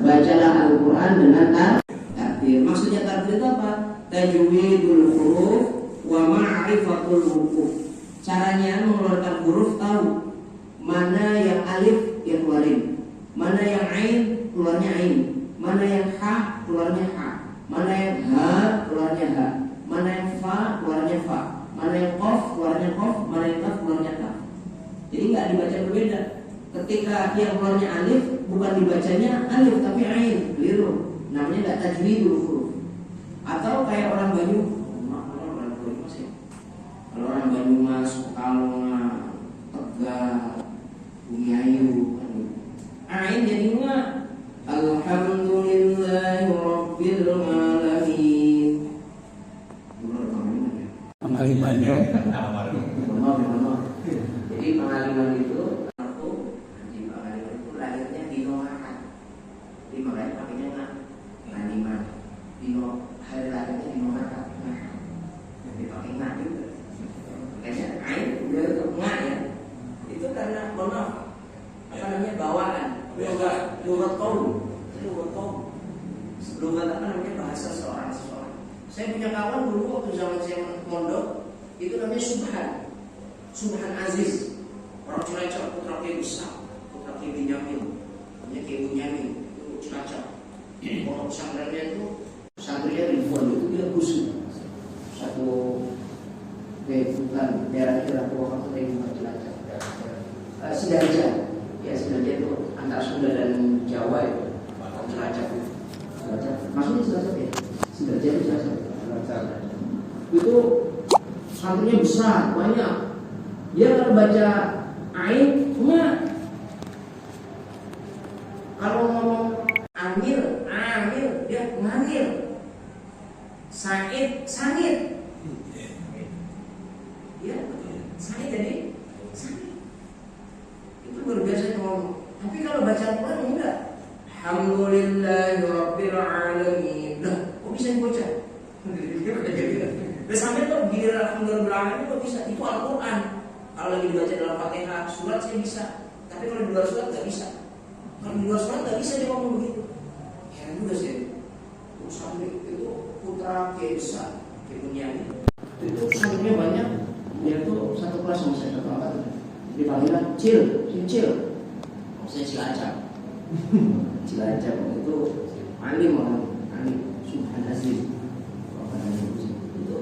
Bacalah Al-Quran dengan tartil. Maksudnya tartil itu apa? tajwidul huruf wa ma'rifatul huruf. Caranya mengeluarkan huruf tahu mana yang alif ya keluarin, mana yang ain keluarnya ain, mana yang ha keluarnya ha, mana yang ha keluarnya ha, mana yang fa keluarnya fa, mana yang qaf keluarnya qaf, mana yang kaf keluarnya kaf. Jadi nggak dibaca berbeda. Ketika yang keluarnya alif bukan dibacanya alif tapi ain, keliru. Namanya nggak tajwidul huruf. Atau kayak orang Banyu, kalau orang Banyumas, Pekalongan, Tegal, Bumi Ayu, ain jadinya alhamdulillahi rabbil alamin. Pengaliman ya. Jadi pengaliman itu aku di pengaliman itu lahirnya di Noahat. Di makanya pakainya pengaliman. Di hari lahirnya di Noahat. Jadi pakai nggak juga. Kayaknya ain udah nggak ya. Itu karena maaf apa namanya bawaan. Lugat kaum. Lugat apa namanya bahasa seseorang. Saya punya kawan dulu waktu zaman saya mondok itu namanya Subhan Aziz, orang Cilacap, putra Kiai besar, putra Kiai Binyamin, namanya Kiai Binyamin, itu Cilacap. Orang pesantrennya itu pesantrennya ribuan, itu bila khusus satu bukan daerah Purwokerto dari Cilacap. Sidarja, ya Sidarja itu antara Sunda dan Jawa itu, Cilacap. Maksudnya Cilacap ya, Sidarja itu Cilacap. Itu santrinya besar, banyak. Dia kalau baca ain, kalau ngomong amil, dia ngamil. Sa'id, sangit. Ya, sangit jadi sangit. Itu luar biasa ngomong. Tapi kalau baca Al-Quran enggak. Alhamdulillahi rabbil alamin. Lah, kok bisa dibaca? Udah sampai tuh giliran alhamdulillah kok bisa? Itu Al-Quran. Kalau lagi dibaca dalam Fatihah, surat saya bisa. Tapi kalau di luar surat nggak bisa. Kalau di luar surat nggak bisa dia ngomong begitu. Heran juga sih. Terus sampai itu putra Kiai besar, Kiai Bunyamin. Itu santrinya banyak. Dia tuh satu kelas sama saya, satu angkatan. Jadi panggilan Cil. Saya Cilacap. Cilacap itu alim orang. Subhan Aziz. Itu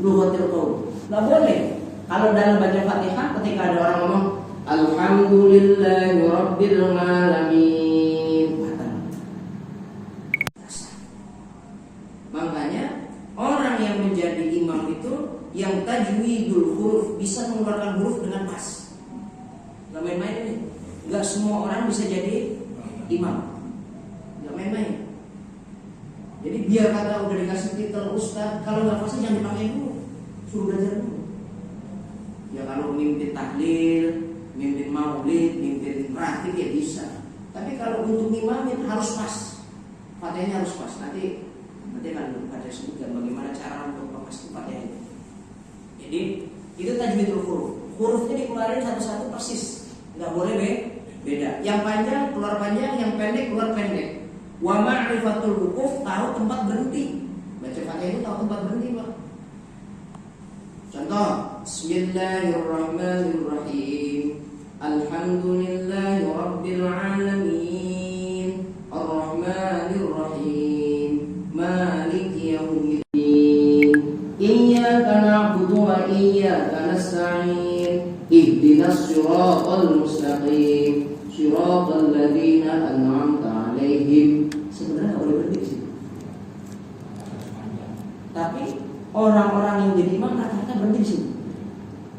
lughatil qaum. Enggak boleh. Kalau dalam baca Fatihah ketika ada orang ngomong alhamdulillahi rabbil alamin. Makanya orang yang menjadi imam itu yang tajwidul huruf, bisa mengeluarkan huruf dengan pas. Enggak main-main ini. Enggak semua orang bisa jadi imam. Enggak main-main. Jadi biar kata udah dikasih titel ustaz, kalau nggak fasih jangan dipakai dulu, suruh belajar dulu. Ya kalau mimpin tahlil, mimpin maulid, mimpin ratib ya bisa. Tapi kalau untuk imamin harus pas, fatihahnya harus pas. Nanti akan pada sebutkan bagaimana cara untuk memastikan fatihah itu. Jadi itu tajwidul huruf. Hurufnya dikeluarin satu-satu persis, nggak boleh beda. Yang panjang keluar panjang, yang pendek keluar pendek. Wa ma'rifatul wukuf, tahu tempat berhenti. Baca Fatihah itu tahu tempat berhenti, Pak. Contoh, Bismillahirrahmanirrahim. Alhamdulillahi rabbil alamin. Ar-Rahmanirrahim. Maliki yaumiddin. Iyyaka na'budu wa iyyaka nasta'in. Ihdinas siratal mustaqim. Siratal ladzina an'amta 'alaihim. Sebenarnya boleh berhenti di situ. Tapi orang-orang yang jadi imam rata-rata berhenti di situ.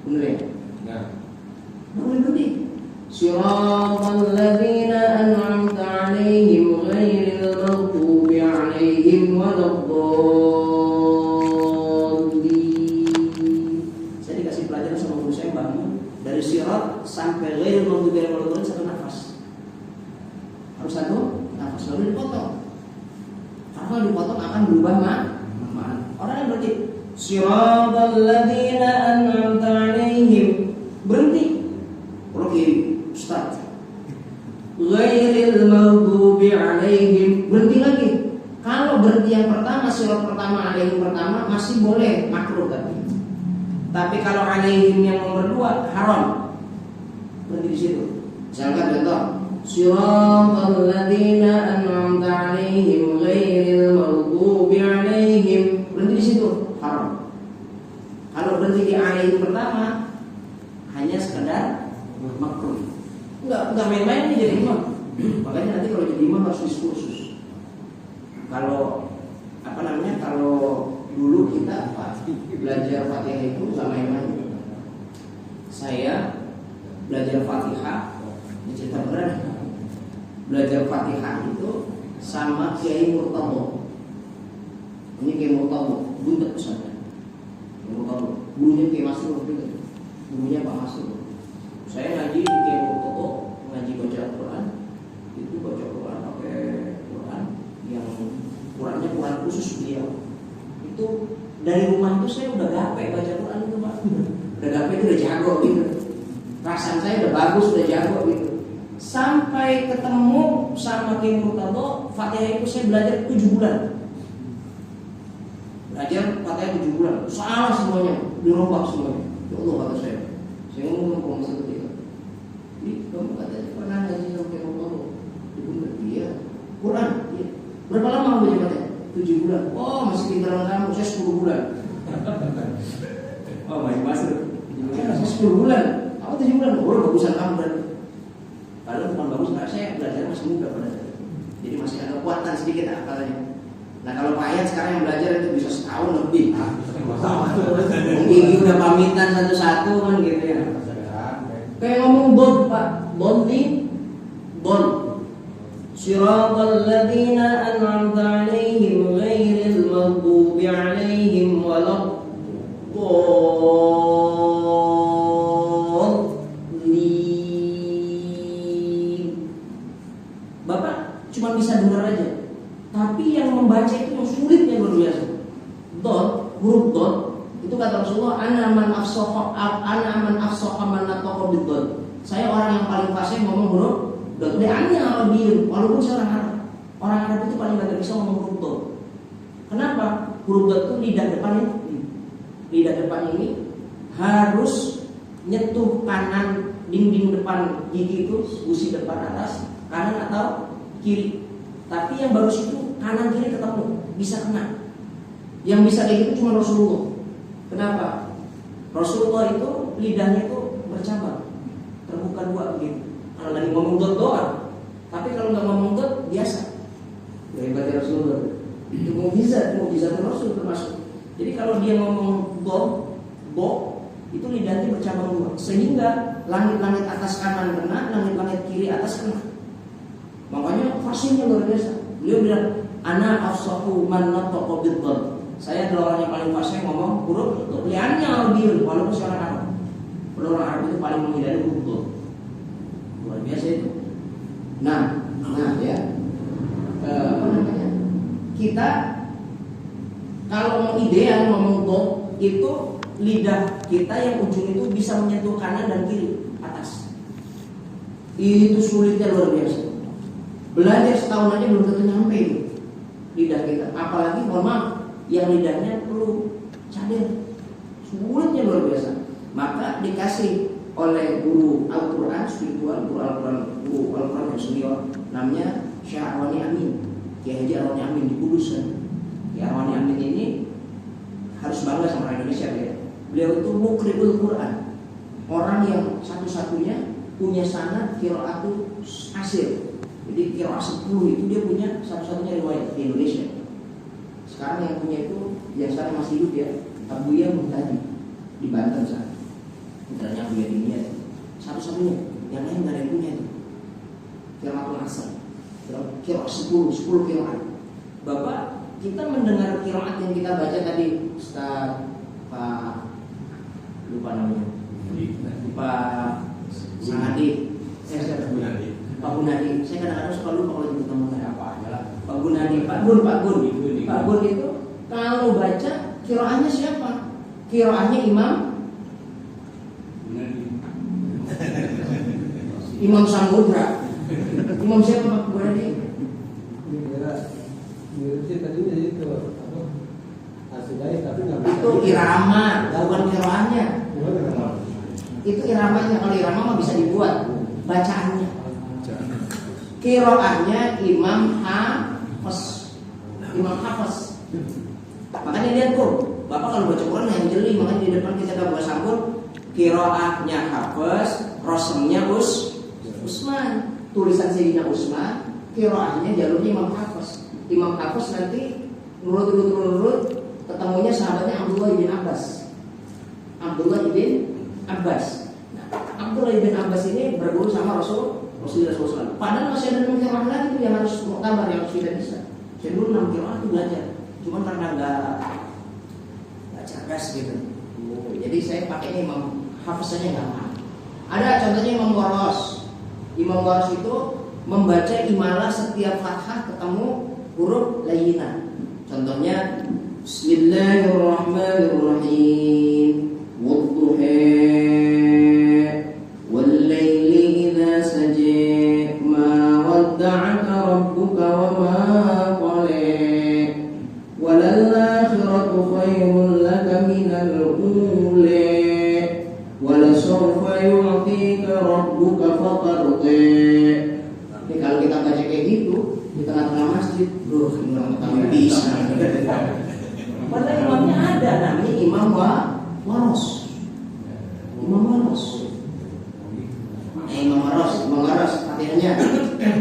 Benar ya? Enggak. Boleh berhenti. Siratal ladzina an'amta 'alaihim ghairil maghdubi 'alaihim waladdallin. Saya dikasih pelajaran sama guru saya bangun dari sirat sampai ghairil maghdubi 'alaihim waladdallin satu nafas. Harus satu nafas, lalu dipotong. Karena kalau dipotong akan berubah makna. Orang yang berarti siratal ladzina an'amta 'alaihim, berhenti. Kalau kiri, start. Ghairil maghdubi 'alaihim, berhenti lagi. Kalau berhenti yang pertama, sirat pertama, alaihim pertama masih boleh, makruh tapi kalau alaihim yang nomor 2 haram. Berhenti di situ. Misalkan contoh, siratal ladzina an'amta alaihim ghairil maghdubi alaihim, berhenti di situ, haram. Kalau berhenti di alaihim pertama hanya sekedar makruh. Enggak main-main nih jadi imam. Makanya nanti kalau jadi imam harus diskursus. Kalau kalau dulu kita belajar Fatihah itu nggak main-main. Saya belajar Fatihah, ini cerita beneran. Belajar Fatihah itu sama Kiai Murtado. Ini Kiai Murtado, buntet pesantren. Kiai Murtado, gurunya Kiai Masrur juga. Gurunya Pak Masrur. Saya ngaji di Kiai Murtado, ngaji baca Al-Quran. Itu baca Quran pakai Quran yang Qurannya Quran khusus beliau. Itu dari rumah itu saya udah gape baca Quran itu Pak. Udah gape itu udah jago gitu. Perasaan saya udah bagus, udah jago gitu. Sampai ketemu sama Kiai Murtado, Fatihah itu saya belajar 7 bulan. Belajar Fatihah 7 bulan. Salah semuanya, dirobak semuanya. Ya Allah kata saya. Saya ngomong ke Mas ketika. Ini kamu katanya pernah ngaji sama Kiai Murtado? Iya. Quran, iya. Berapa lama baca Fatihah? 7 bulan. Oh, masih pintaran kamu. Saya 10 bulan. Oh, main masuk. Saya 10 bulan. Aku 7 bulan. Oh, bagusan kamu berarti. Kalau bukan bagus, nggak, saya belajar masih muda pada saya. Jadi masih ada kekuatan sedikit akalnya. Nah, kalau Pak Ayat sekarang yang belajar itu bisa setahun lebih. Mungkin udah pamitan satu-satu kan gitu ya. Kayak ngomong bod Pak, bod nih, bod. Siratal ladzina an'amta 'alaihim ghairil maghdubi 'alaihim waladdallin. Bapak cuma bisa dengar aja, tapi yang membaca itu yang sulitnya luar biasa. Dot, huruf dot itu kata Rasulullah, ana man afsaha man nataqa bid-dot. Saya orang yang paling fasih ngomong huruf dot. Liannya Arabiyin, walaupun saya orang Arab. Orang Arab itu paling gak bisa ngomong huruf dot. Kenapa? Huruf dot itu lidah depan ini. Lidah depan ini harus nyentuh kanan dinding depan gigi itu, gusi depan atas, kanan atau kiri. Tapi yang bagus itu kanan kiri ketemu, bisa kena. Yang bisa kayak gitu cuma Rasulullah. Kenapa? Rasulullah itu lidahnya itu bercabang, terbuka 2 begitu. Kalau lagi ngomong dot doang, tapi kalau nggak ngomong dot biasa. Hebatnya Rasulullah. Itu mukjizat Rasul termasuk. Jadi kalau dia ngomong dot, itu lidahnya bercabang 2, sehingga langit-langit atas kanan kena, langit-langit kiri atas kena. Makanya fasihnya luar biasa. Beliau bilang, ana afsahu man nataqa bid-dot. Saya adalah orang yang paling fasih ngomong huruf dot. Liannya Arabiyin, walaupun seorang Arab. Orang Arab itu paling menghindari huruf dot. Luar biasa itu. Nah ya, kita kalau mau ideal ngomong dot itu lidah kita yang ujung itu bisa menyentuh kanan dan kiri atas. Itu sulitnya luar biasa. Belajar setahun aja belum tentu nyampe itu lidah kita. Apalagi mohon maaf, yang lidahnya perlu cadel. Sulitnya luar biasa. Maka dikasih oleh guru Al-Quran spiritual, guru Al-Quran yang senior, namanya Syekh Arwani Amin, Kiai Haji Arwani Amin di Kudus. Kiai Arwani Amin ini harus bangga sama orang Indonesia ya. Beliau itu muqri'ul Quran, orang yang satu-satunya punya sanad qiraatul asir. Jadi qiraat 10 itu dia punya satu-satunya riwayat di Indonesia. Sekarang yang punya itu, yang sekarang masih hidup ya, Abuya Muhtadi di Banten sana. Putranya Abuya ini ya, satu-satunya. Yang lain nggak ada yang punya itu. Qiraatul asr, qiraat 10 qiraat. Bapak, kita mendengar qiraat yang kita baca tadi, Ustaz Pak lupa namanya, Pak Sanadi, Pak Gunadi. Saya kadang-kadang suka lupa kalau nyebut nama apa aja lah. Pak Gunadi, Pak Gun itu kalau baca qiraatnya siapa? Qiraatnya Imam Samudra. Imam siapa Pak Gunadi? tadinya itu apa? Asli tapi nggak bisa. Itu irama, bukan kiroahnya. Itu iramanya. Kalau irama mah bisa dibuat bacaannya. Kiroahnya Imam Hafiz. Imam Hafiz. Makanya lihat tuh, Bapak kalau baca Quran yang jeli, makanya di depan kita gak boleh sambut. Kiroahnya Hafiz, rosemnya Usman. Tulisan Sayyidina Usman, kiroahnya jalurnya Imam Hafiz. Imam Hafiz nanti nurut ketemunya sahabatnya Abdullah bin Abbas. Abdullah bin Abbas. Nah, Abdullah bin Abbas ini berguru sama Rasulullah SAW. Padahal masih ada 6 kiroah lagi tuh yang harus muktabar, yang harus kita bisa. Saya dulu 6 kiroah itu belajar, cuman karena nggak cerdas gitu. Jadi saya pakainya Imam Hafiz saja nggak paham. Ada contohnya Imam Waros. Imam Waros itu membaca imalah setiap fathah ketemu huruf layyinah. Contohnya Bismillahirrahmanirrahim. Wadduha wal laili idza saja ma wadda'aka rabbuka wa ma qala walal akhiratu khairun laka minal ula wala sawfa yu'tika rabbuka fatarda. Ini kalau kita baca kayak gitu di tengah-tengah masjid, bro, orang bisa. Padahal imamnya ada, namanya Imam Waros. Imam Waros. Imam Waros, artinya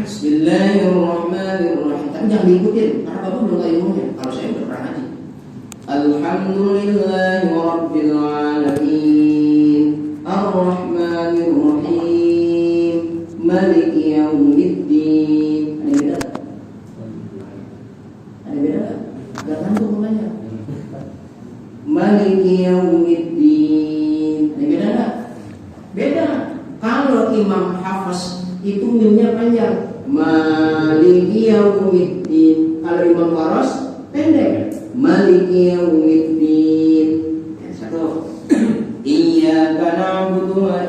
Bismillahirrahmanirrahim. Tapi jangan diikutin, karena bapak belum tahu ilmunya. Kalau saya udah pernah ngaji. Alhamdulillahi Rabbil Alamin, Ar-Rahmanir-Rahim, Maliki Yaumiddin. Ada beda gak? Gak gantung mulanya. Maliki Yaumiddin. Ada beda gak? Beda. Kalau Imam Hafiz itu mimnya panjang, Maliki Yaumiddin. Kalau Imam Waros pendek, Maliki Yaumiddin. Satu. Iyyaka na'budu wa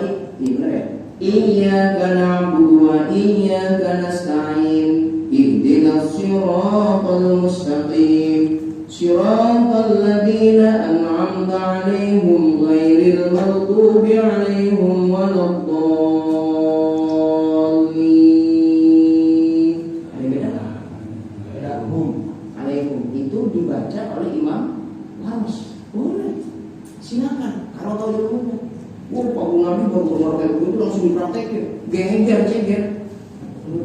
iyyaka na'budu wa iyyaka nasta'in. Ihdinas siratal mustaqim. Siratal ladzina an'amta 'alaihim ghairil maghdubi 'alaihim waladdallin. Ada beda? Beda. Alaihim itu dibaca oleh Imam Waros. Boleh. Silakan kalau tahu ilmunya. Pak Bung Nabi baru dengar kayak begitu langsung dipraktekin. Ceger.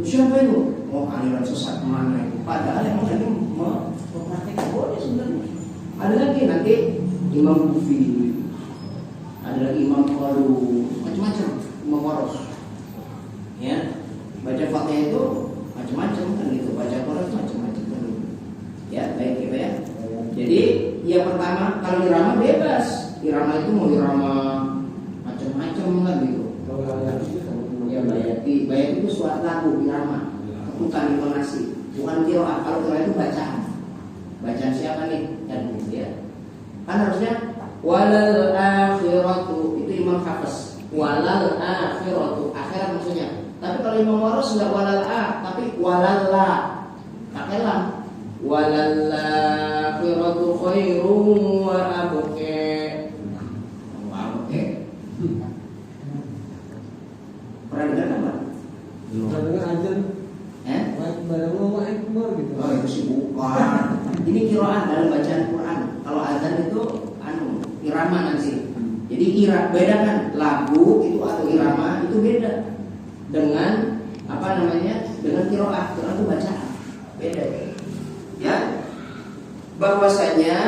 Siapa itu? Oh, aliran sesat mana itu? Padahal emang tadi mempraktekkan boleh sebenarnya. Ada lagi nanti Imam Kufi, ada lagi Imam Qalu, macam-macam Imam Waros. Ya, baca Fatihah itu macam-macam kan gitu, baca Quran macam-macam kan gitu. Ya, baik gitu ya. Jadi yang pertama kalau irama bebas. Irama itu mau irama macam-macam kan gitu. Ya bayati itu suatu lagu irama, ketukan intonasi, bukan qiraah. Kalau qiraah itu bacaan siapa nih kan gitu ya. Kan harusnya walal akhiratu itu Imam Hafiz. Walal akhiratu akhirat maksudnya. Tapi kalau Imam Waros enggak walal a, tapi walal la. Pakai lam. Walal akhiratu khairum wa abqa. Pernah dengar apa? Pernah dengar azan? Barang ngomong ekmor gitu. Oh, itu sih bukan. Ini qiraah dalam bacaan Quran. Kalau azan itu irama nanti. Jadi bedakan lagu itu atau irama itu beda dengan apa namanya? Dengan qiraah. Qiraah itu bacaan. Beda. Ya. Bahwasanya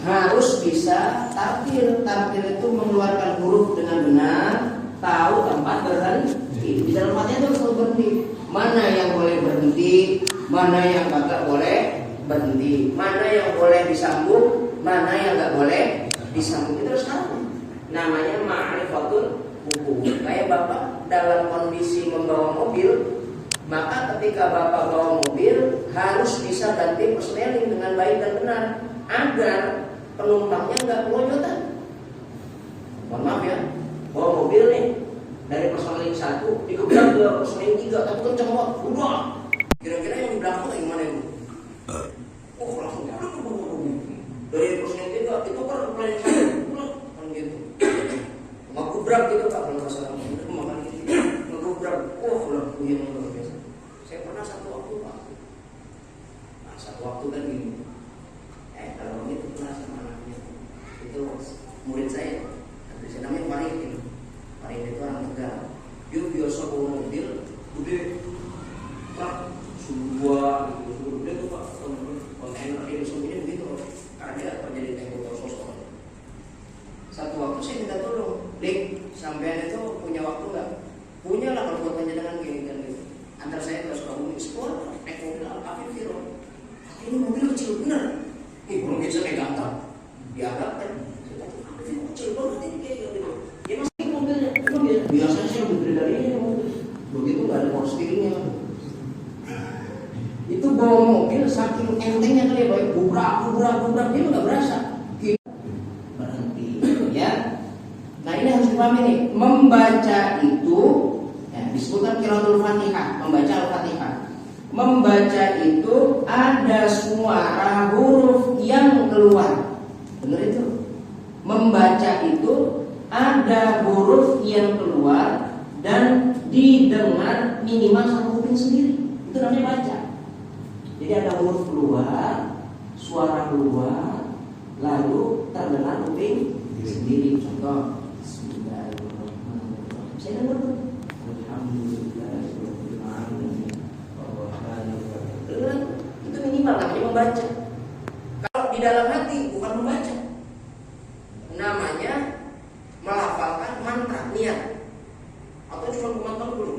harus bisa tartil. Tartil itu mengeluarkan huruf dengan benar, tahu tempat berhenti. Di dalam Fatihah itu harus berhenti. Mana yang boleh berhenti, mana yang enggak boleh berhenti, mana yang boleh disambung, mana yang enggak boleh disambung. Itu harus tahu. Namanya ma'rifatul hukum. Kayak Bapak dalam kondisi membawa mobil, maka ketika Bapak bawa mobil harus bisa ganti persneling dengan baik dan benar agar penumpangnya enggak kelojotan. Mohon maaf ya, bawa mobil nih dari persneling 1 dikebelah ke persneling 3 tapi kenceng banget. Udah. Kira-kira yang di belakang gimana Ibu? pelan kan gitu. Ngegubrak gitu Pak kalau masalah makan gitu. Ngegubrak, udah puyeng luar biasa. Saya pernah satu waktu Pak. Nah, satu waktu kan gini. Kalau itu pernah sama anaknya. Itu murid saya. Saya namanya Farid. Farid itu orang Tegal. Dia biasa bawa mobil gede, truk sebuah gitu, gede tuh Pak, kontainer dia sembunyi begitu, karena dia kerja di teknik sosok. Satu waktu saya minta tolong, Dik, sampean itu punya waktu nggak? Punya lah kalau buat penjagaan gini kan gitu. Antar saya ke Sukabumi Sport, naik mobil Alphard Viro. Ini mobil kecil bener. Belum bisa naik ganteng, diagak kan? Ini kecil banget ini kayak gitu. Dia masih mobilnya, biasanya sih lebih gede dari ini mobil. Begitu nggak ada power steeringnya. Itu bawa mobil saking entengnya kali ya, baik gubrak dia nggak berasa. Berhenti, ya. Nah ini harus dipahami nih. Membaca itu, ya, disebutkan qiraatul Fatihah, membaca Al-Fatihah. Membaca itu ada suara huruf yang keluar. Benar itu? Membaca itu ada huruf yang keluar dan didengar minimal sama kuping sendiri. Itu namanya baca. Jadi ada huruf keluar, suara keluar, lalu terdengar kuping sendiri. Contoh, Bismillahirrahmanirrahim. Saya dengar tuh. Itu minimal namanya membaca. Kalau di dalam hati bukan membaca, namanya melafalkan mantra niat. Atau cuma memantau dulu.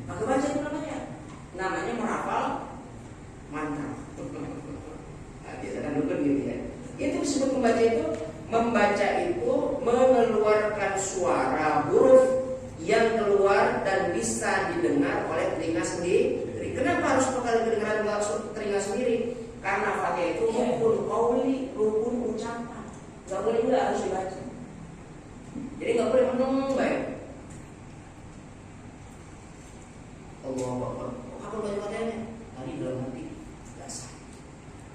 Maka baca itu namanya merafal mantra. Nah, biasanya dulu gitu ya. Itu disebut membaca itu. Membaca itu mengeluarkan suara huruf yang keluar dan bisa didengar oleh telinga sendiri. Kenapa harus sekali kedengaran telinga sendiri? Karena Fatihah itu rukun qauli, rukun ucapan. Gak boleh juga harus dibaca. Jadi gak boleh menung baik. Allah Akbar. Apa baca Fatihahnya? Tadi dalam hati gak sah.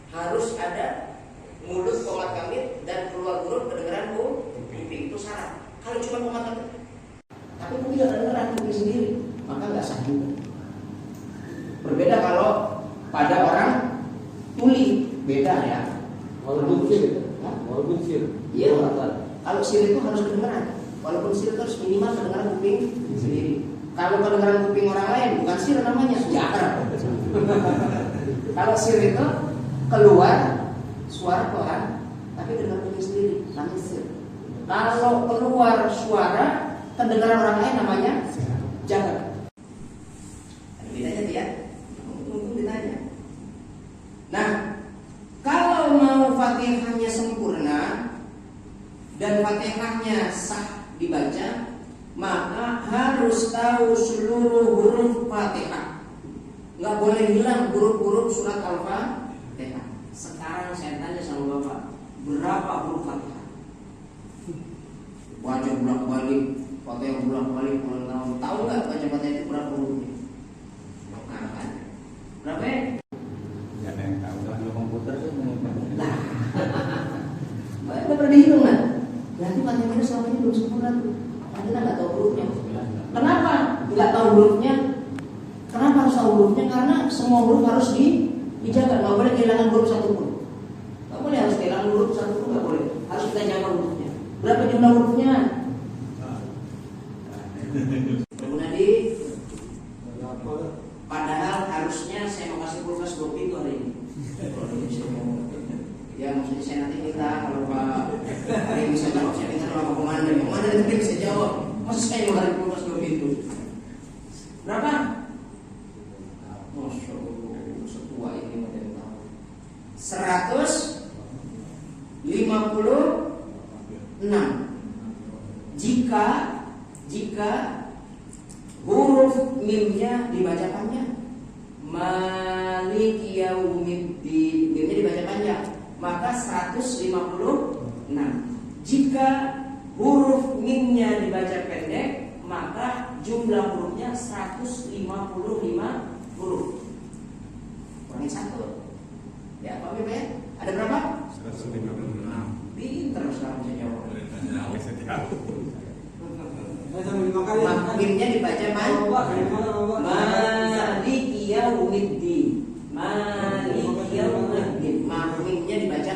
Harus ada mulut komat kamit dan keluar huruf kedengaran kuping. Itu syarat. Kalau cuma komat kamit tapi mungkin gak kedengaran kuping sendiri, maka gak sah juga. Berbeda kalau pada orang tuli, beda ya. Walaupun sir. Iya. Kalau sir itu harus kedengaran. Walaupun sir itu harus minimal kedengaran kuping sendiri. Kalau kedengaran kuping orang lain bukan sir namanya, jakar. Kalau sir itu keluar suara keluar, tapi kedengaran kuping sendiri, namanya sir. Kalau keluar suara kedengaran orang lain namanya jakar. Bedanya tuh ya. Mungkin ditanya. Nah, kalau mau Fatihahnya sempurna dan Fatihahnya sah dibaca, maka harus tahu seluruh huruf Fatihah. Nggak boleh hilang huruf-huruf surat Al-Fatihah. Sekarang saya tanya sama Bapak, berapa huruf Fatihah? Baca bolak-balik, Fatihah bolak-balik, tahu nggak baca Fatihah itu berapa hurufnya? Berapa ya? Gak ada yang tahu. Kalau komputer tuh Nah, pernah dihitung kan? Berarti Fatihah kita selama ini belum sempurna tuh. Kita nggak tahu hurufnya. Kenapa nggak tahu hurufnya? Kenapa harus tahu hurufnya? Karena semua huruf harus dijaga. Nggak boleh kehilangan huruf satu pun. Nggak boleh harus kehilangan huruf satu pun, nggak boleh. Harus kita jaga hurufnya. Berapa jumlah hurufnya? Nadi. Padahal harusnya saya mau kasih kulkas 2 pintu hari ini. Ya maksudnya saya nanti minta kalau Pak hari bisa jawab, saya minta sama komandan. Komandan itu bisa jawab. Masa saya mau kasih kulkas 2 pintu? Berapa? Masya Allah, setua ini mau dari tahu. 156. Jika huruf mimnya dibaca panjang, Malik Yaumiddin, mimnya dibaca panjang, maka 156. Jika huruf mimnya dibaca pendek, maka jumlah hurufnya 155 huruf. Kurangi 1. Ya, Pak Mim ya? Ada berapa? 156. sekarang bisa jawab. Saya sambil makan ya. Mimnya dibaca Maliki yaumiddin. Maliki yaumiddin. Mimnya dibaca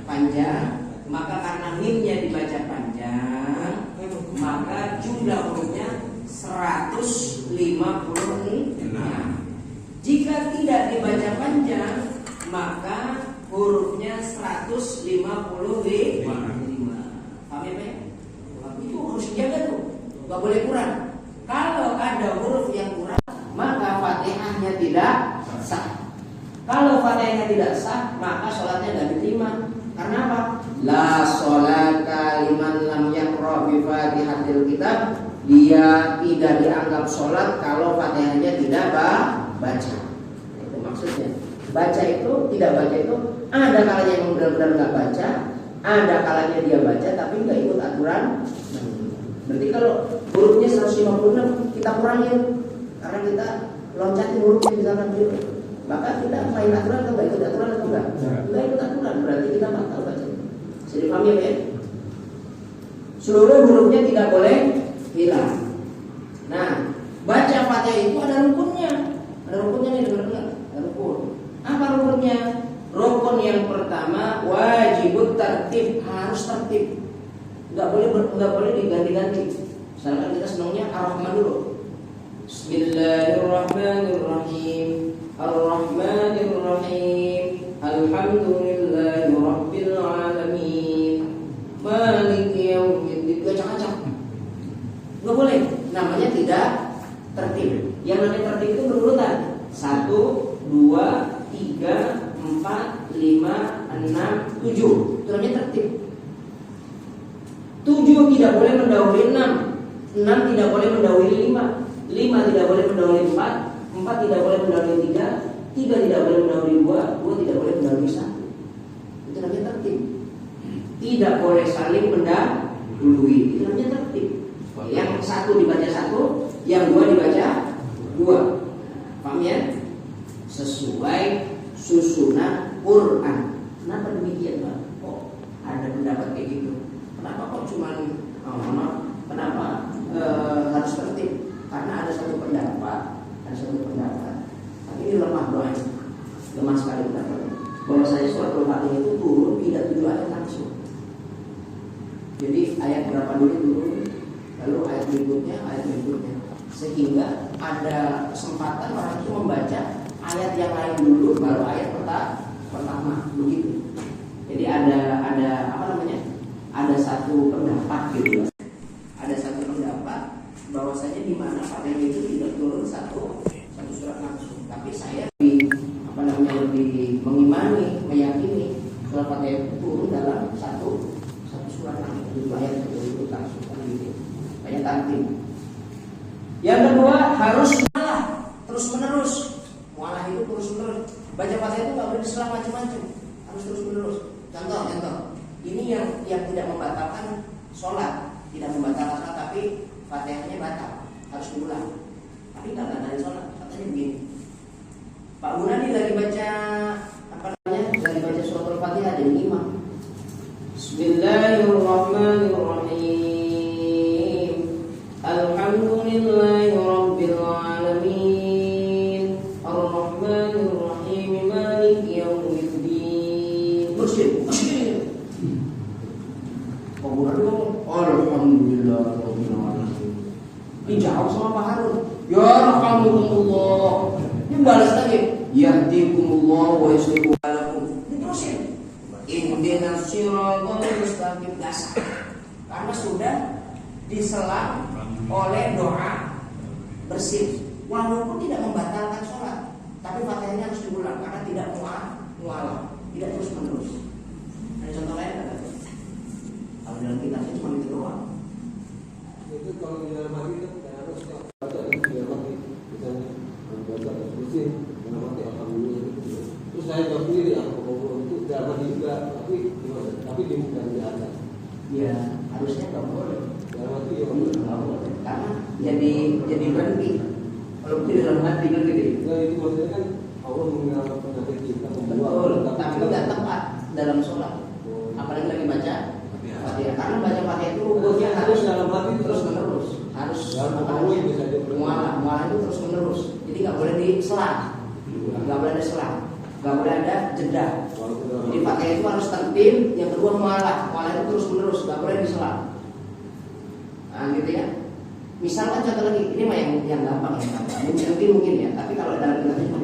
panjang. Maka karena mimnya dibaca panjang, maka jumlah hurufnya 156. Jika tidak dibaca panjang, maka hurufnya 155. Paham ya, Pak? Itu harus dijaga tuh, nggak boleh kurang. Kalau ada huruf yang kurang, maka Fatihahnya tidak sah. Kalau Fatihahnya tidak sah, maka sholatnya tidak diterima. Karena apa? La sholata liman lam yaqra bi Fatihatil kitab. Dia tidak dianggap sholat kalau Fatihahnya tidak baca. Itu maksudnya. Baca itu, tidak baca itu, ada kalanya yang benar-benar nggak baca, ada kalanya dia baca tapi nggak ikut aturan. Berarti kalau hurufnya 156 kita kurangin karena kita loncatin hurufnya di sana dulu. Maka kita main aturan atau nggak ikut aturan atau enggak? Nggak ikut aturan, berarti kita batal baca. Jadi paham ya? Seluruh hurufnya tidak boleh hilang. Nah, baca Fatihah itu ada rukunnya. Ada rukunnya nih, dengar-dengar. Ada rukun. Apa rukunnya? Rukun yang pertama wajibut tertib, harus tertib. Nggak boleh diganti-ganti. Misalkan kita senangnya Ar-Rahman dulu. Bismillahirrahmanirrahim. Ar-Rahmanirrahim. Alhamdulillahi Rabbil Alamin. Maliki yaumiddin. Acak-acak. Nggak boleh. Namanya tidak tertib. Yang namanya tertib itu berurutan 1, 2, 3, 4, 5, 6, 7. Itu namanya tertib. 7 tidak boleh mendahului 6. 6 tidak boleh mendahului 5. 5 tidak boleh mendahului 4. 4 tidak boleh mendahului 3. 3 tidak boleh mendahului 2. 2 tidak boleh mendahului 1. Itu namanya tertib. Tidak boleh saling mendahului. Itu namanya tertib. Yang 1 dibaca 1, yang 2 dibaca 2. Paham ya? Sesuai susunan Quran. Kenapa demikian, Pak? Kok ada pendapat kayak gitu? Kenapa kok cuman kenapa harus tertib? Karena ada satu pendapat, tapi ini lemah doanya, lemah sekali pendapatnya. Bahwasanya surat Al-Fatihah itu turun tidak 7 ayat langsung. Jadi ayat berapa dulu turun, lalu ayat berikutnya, sehingga ada kesempatan orang itu membaca ayat yang lain dulu, baru ayat pertama, begitu. Jadi ada apa namanya? Ada satu pendapat gitu. Ada satu pendapat bahwasanya di mana Fatihah itu tidak turun satu surat langsung. Tapi saya lebih meyakini surat Fatihah itu turun dalam satu surat langsung. Itu ayat itu langsung gitu. Banyak tartib. Yang kedua harus mualah terus menerus. Mualah itu terus menerus. Baca Fatihah itu nggak boleh diselang macam-macam. Harus terus menerus. Contoh. Ini yang tidak membatalkan sholat, tapi Fatihahnya batal, harus diulang. Tapi nggak dari sholat, katanya begini. Pak Gunadi lagi baca lagi baca surat Al-Fatihah jadi imam. Bismillahirrahmanirrahim. Alhamdulillahi Rabbil Alamin. Ar-Rahmanirrahim. Maliki yaumiddin. Muslim. Alhamdulillah Rabbil Alamin. Dijawab sama Pak Harun, ya rahmatullah. Dia balas lagi, yahdikumullah wa yuslihu balakum. Diterusin, ihdinas siratal mustaqim. Dasar. Karena sudah diselang oleh doa bersih, walaupun tidak membatalkan sholat, tapi Fatihahnya harus diulang karena tidak mualah, tidak terus menerus. Ada contoh lain nggak? Kalau dalam kitabnya cuma itu doang. Itu kalau di dalam hati itu harus baca di dalam hati, misalnya baca bersih dalam hati alhamdulillah itu. Terus saya jawab sendiri alhamdulillah itu dalam hati juga, tapi gimana? Tapi di bukan di atas. Ya harusnya nggak boleh. Dalam hati ya nggak boleh. Karena jadi berhenti. Kalau di dalam hati kan gitu. Nah itu maksudnya kan Allah mengenal penyakit kita membuat. Betul. Tapi nggak tepat dalam sholat. Apalagi lagi baca menerus. Jadi nggak boleh diselang, nggak boleh ada selang, nggak boleh ada jeda. Jadi Fatihah itu harus tertib. Yang kedua mualah itu terus menerus, nggak boleh diselang. Nah, gitu ya. Misalkan contoh lagi, ini mah yang gampang ya, mungkin ya. Tapi kalau dalam kitab itu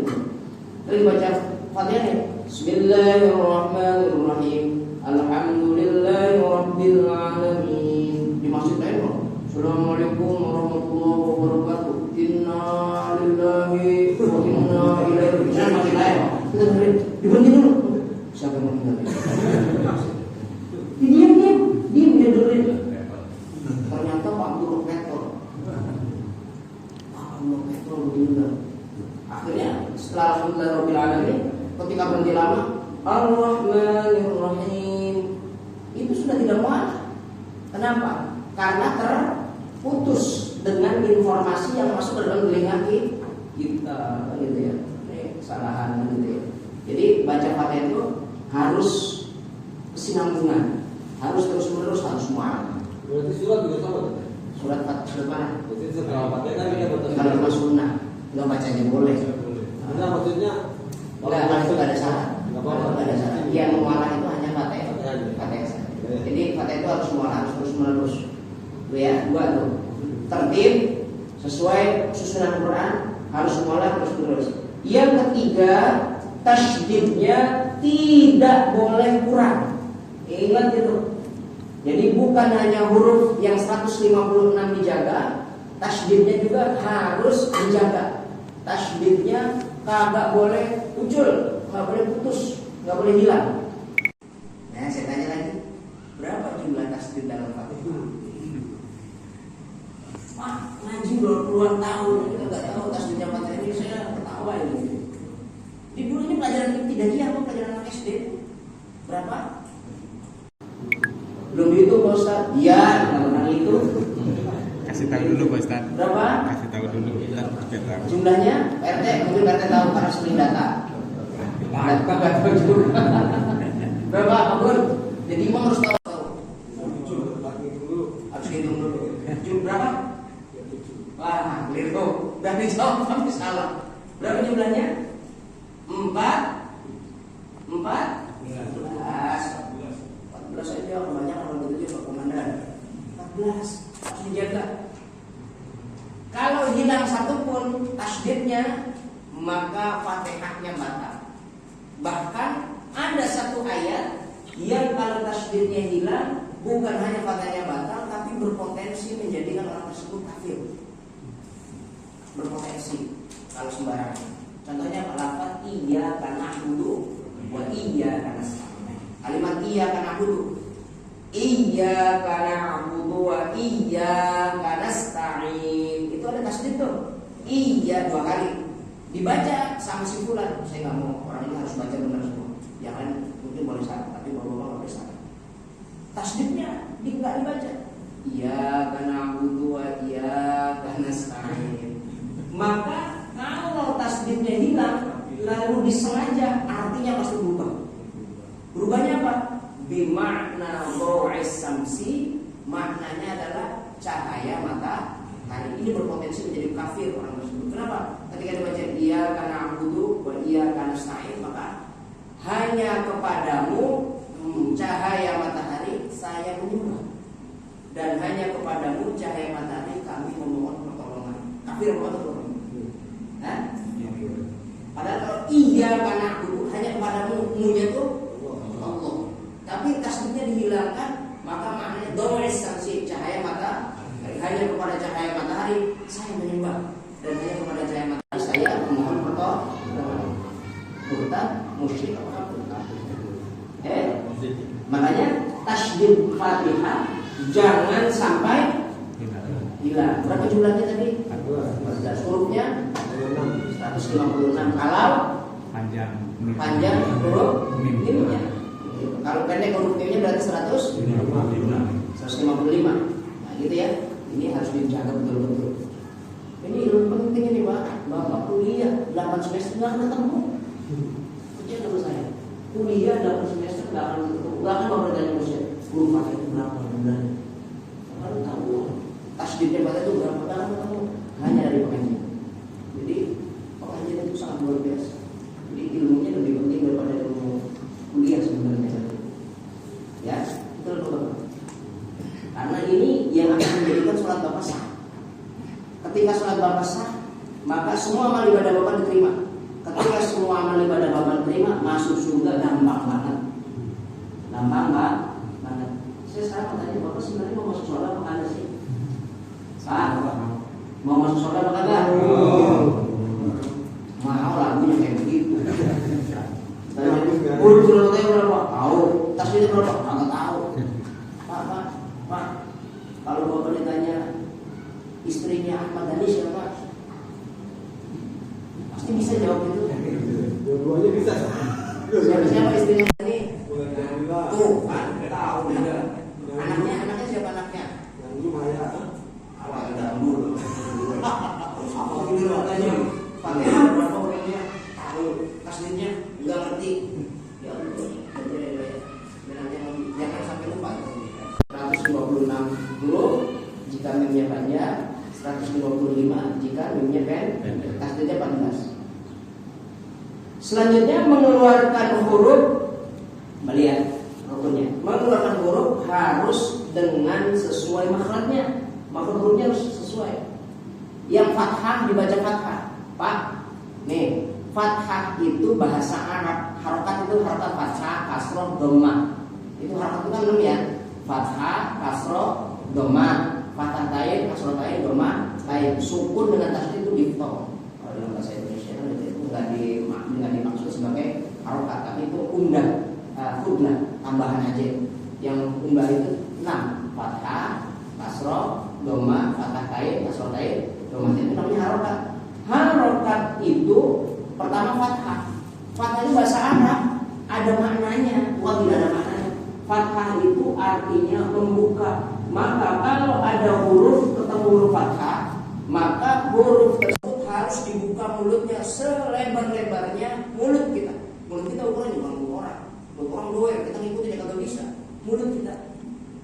lagi baca Fatihah, Bismillahirrahmanirrahim, Alhamdulillahirabbil alamin. Dimaksud lain loh. Assalamualaikum warahmatullahi wabarakatuh. Inna lillahi wa inna ilaihi raji'un. Masih lain. Kita dengerin. Diberhenti dulu. Siapa yang mau tinggal? Diam dia dengerin. Ternyata Pak Guru Petrol benar. Akhirnya setelah Alhamdulillahirabbil alamin, ketika berhenti lama, Ar-Rahmanir-Rahim, itu sudah tidak mualah. Kenapa? Karena terputus dengan informasi yang masuk ke dalam telinga kita, gitu ya. Ini kesalahan gitu ya. Jadi baca Fatihah itu harus kesinambungan, harus terus-menerus, harus mualah. Berarti surat juga sama kan? Surat mana? Jadi setelah Fatihah kan kita baca Kalau cuma sunnah, nggak bacanya boleh. Enggak, maksudnya Itu nggak ada syarat. Nggak apa-apa. Nggak ada syarat. Yang mualah itu hanya Fatihah. Fatihah saja. Jadi Fatihah itu harus mualah, harus terus-menerus. Itu ya, dua tuh. Tertib sesuai susunan Quran, harus mualah terus-menerus. Yang ketiga, tasydidnya tidak boleh kurang. Ingat itu. Jadi bukan hanya huruf yang 156 dijaga, tasydidnya juga harus dijaga. Tasydidnya kagak boleh muncul, nggak boleh putus, nggak boleh hilang. Nah, saya tanya lagi, berapa jumlah tasydid dalam Fatihah? Wah, ngaji 20-an tahun, kita nggak tahu tasydidnya Fatihah ini, saya ketawa ini. Di dulu ini pelajaran ibtidaiyah atau pelajaran anak SD? Berapa? Belum dihitung Pak Ustaz? Iya, benar itu. Kasih tahu dulu Pak Ustaz. Berapa? Kasih tahu dulu kita tahu. Jumlahnya RT, mungkin RT tahu karena sering data. Nggak tahu juga. Berapa Pak Gun? Jadi imam harus tahu. Harus hitung dulu. Jumlah berapa? Wah, keliru. Udah dijawab tapi salah. Berapa jumlahnya? 14 aja, kebanyakan kalau begitu Pak Komandan. 14 harus dijaga. Kalau hilang satu pun tasydidnya, maka Fatihahnya batal. Bahkan ada satu ayat yang kalau tasydidnya hilang, bukan hanya Fatihahnya batal, tapi berpotensi menjadikan orang tersebut kafir. Berpotensi kalau sembarangan. Contohnya lafaz iyyaka na'budu wa iyyaka nasta'in. Kalimat iyyaka na'budu, iyyaka na'budu wa iyyaka nasta'in, itu ada tasydid tuh. Iya 2 kali dibaca sama si fulan. Saya nggak mau orang ini harus baca benar semua. Yang lain mungkin boleh salah, tapi bapak-bapak nggak boleh salah. Tasydidnya nggak dibaca. Iyyaka na'budu wa iyyaka nasta'in. Maka kalau tasydidnya hilang lalu disengaja, artinya pasti berubah. Berubahnya apa? Bimakna dhau'is samsi, maknanya adalah cahaya matahari. Ini berpotensi menjadi kafir orang tersebut. Kenapa? Ketika dibaca iyyaka na'budu wa iyyaka nasta'in, maka hanya kepadamu cahaya matahari saya menyembah, dan hanya kepadamu cahaya matahari kami memohon pertolongan. Kafir apa betul? Hah? Padahal kalau iyyaka na'budu hanya kepadamu, mu-nya itu Allah. Tapi tasydidnya dihilangkan, maka maknanya dhau'is samsi, cahaya matahari. Hanya kepada cahaya matahari saya menyembah, dan hanya kepada cahaya matahari saya memohon pertolongan. Murtad, musyrik apa makanya tasydid Fatihah jangan sampai hilang. Berapa jumlahnya tadi? 14. Hurufnya 156. Kalau panjang huruf mimnya. Kalau pendek huruf mimnya berarti 155. Nah, gitu ya. Ini harus dijaga betul-betul. Ini ilmu penting ini Pak. Bapak kuliah 8 semester nggak ketemu. Kerja sama saya. Kuliah 8 semester nggak akan ketemu. Nggak akan bapak bertanya sama saya. Huruf Fatihah itu berapa bulan? Kalau tahu tasydidnya Fatihah itu berapa? Nggak akan ketemu. Hanya dari pengajian. Jadi ini yang akan menjadikan sholat Bapak sah. Ketika sholat Bapak sah, maka semua amal ibadah Bapak diterima. Ketika semua amal ibadah Bapak diterima, masuk surga gampang banget. Gampang banget. Saya sekarang mau tanya, Bapak sebenarnya mau masuk surga apa kagak sih? Pak, mau masuk surga apa kagak? Mau lagunya kayak begitu. Urus suratnya berapa? Tahu. Tasbihnya berapa? Kagak tahu. Pak, kalau Bapak ditanya istrinya Ahmad Dhani siapa? Pasti bisa jawab itu. Dua-duanya bisa. Siapa istrinya Dhani? Tuh, kan tahu juga. Anaknya siapa anaknya? Yang dulu Maya. Awal dulu. Apa dulu katanya? Fatihah berapa orangnya? Tahu. Tasbihnya enggak ngerti. Ya Allah. Jangan sampai lupa. 126 jika mimnya panjang, 125 jika mimnya pendek. Tasdidnya 14. Selanjutnya mengeluarkan huruf, melihat rukunnya. Mengeluarkan huruf harus dengan sesuai makhrajnya. Makhraj hurufnya harus sesuai. Yang fathah dibaca fathah. Pak, nih, fathah itu bahasa Arab. Harokat itu harokat fathah, kasroh, dhammah. Itu harokat itu kan 6 ya. Fathah, kasroh, dhammah. Fathah tain, kasroh tain, dhammah tain. Sukun dengan tasdid itu diftah. Kalau dalam bahasa Indonesia itu enggak dimaksud sebagai harokat, tapi itu undah, khudlah, tambahan aja. Yang undah itu 6. Fathah, kasroh, dhammah, fathah tain, kasroh tain, dhammah tain. Itu namanya harokat. Harokat itu pertama fathah. Fathah itu bahasa Arab, ada maknanya, bukan tidak ada maknanya. Fathah itu artinya membuka. Maka kalau ada huruf ketemu huruf fathah, maka huruf tersebut harus dibuka mulutnya selebar-lebarnya mulut kita. Mulut kita ukurannya bukan mulut orang. Mulut orang doer, kita ngikutin ya kagak bisa. Mulut kita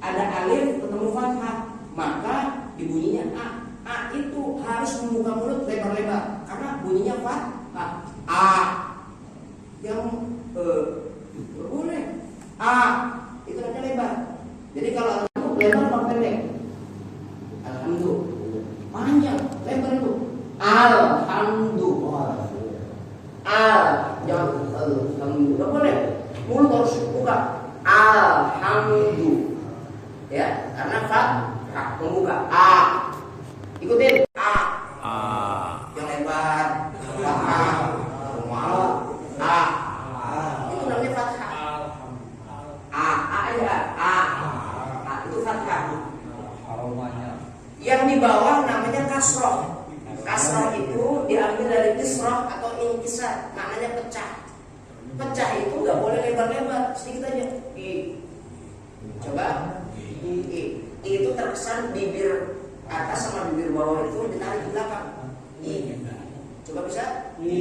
ada alif ketemu fathah, maka dibunyinya a. A itu harus membuka mulut lebar-lebar karena bunyinya fathah. A yang boleh a itu namanya lebar. Jadi kalau lebar apa pendek? Alhamdulillah. Panjang, lebar itu. Alhamdulillah. Jangan alhamdulillah boleh. Mulut harus buka. Alhamdulillah. Ya, karena fathah membuka. A. Ikutin. A. Yang lebar. Fathah. A. Itu namanya fathah. Itu fathah. Yang di bawah namanya kasroh. Kasroh itu diambil dari kisroh atau inkisar, maknanya pecah. Pecah itu nggak boleh lebar-lebar, sedikit aja. I. Coba. I. Itu terkesan bibir atas sama bibir bawah itu ditarik ke belakang. I. Coba bisa? I.